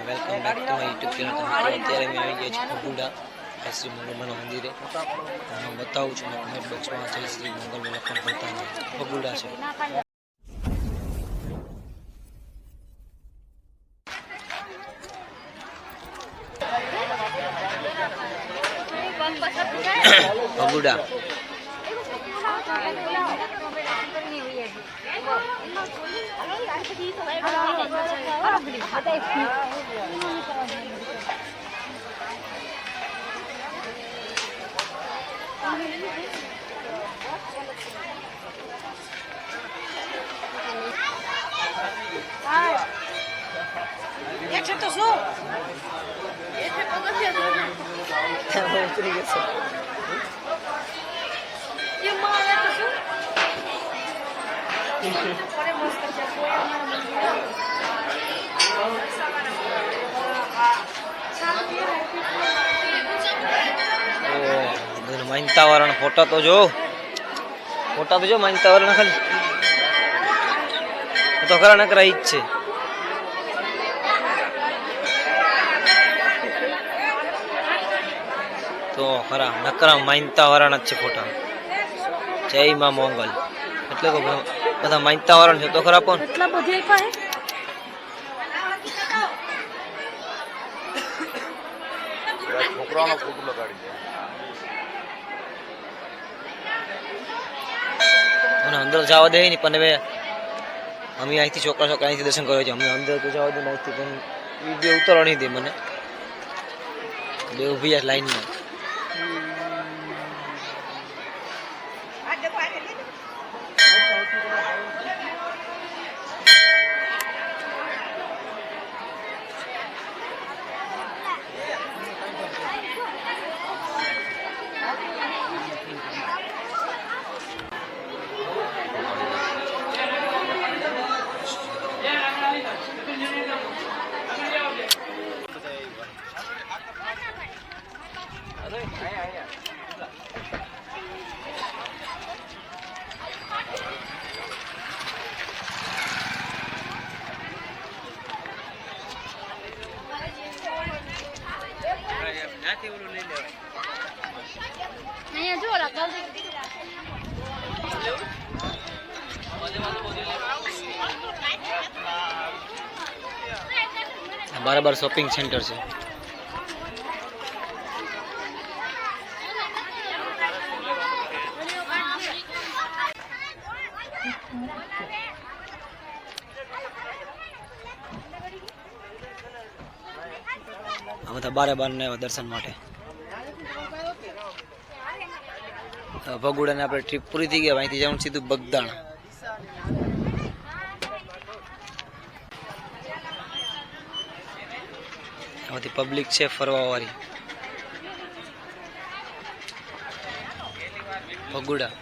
Welcome back to my YouTube channel. અત્યારે મેં આવી ગયા છું ભગુડા શ્રી મંગલમાના મંદિરે. હું બતાવું છું કમેન્ટ બોક્સમાં જય શ્રી મંગલ લખણ ભરતા ભગુડા છે. ભગુડા તો શું ઉતરી ગયો માનતા વાળા ફોટા તો જો માનતા વાળા ખાલી તો ખરા નકરા ઈ જ છે. તો ખરા નકરા માનતા વાળાના જ છે ફોટા. જય માં મોંગલ એટલે તો બધા માનતા વાળા છે તો ખરા પણ એટલા બધી પાસે છોકરાનો ફોટો લગાડી દે. મને અંદર જવા દે નહીં પણ હવે અમે અહીંથી છોકરા અહીંથી દર્શન કરવા છે. અમને અંદર તો જવા દે અહીંથી પણ એ બે ઉતરવા નહીં દે મને. બે ઉભી લાઈનમાં. બરાબર શોપિંગ સેન્ટર છે. અમે તો બારે બાર ને દર્શન માટે. ભગુડા ને આપણે ટ્રીપ પૂરી થઈ ગયા. અહીંથી જવાનું સીધું બગદાણ. આમાંથી પબ્લિક છે ફરવા વાળી. ભગુડા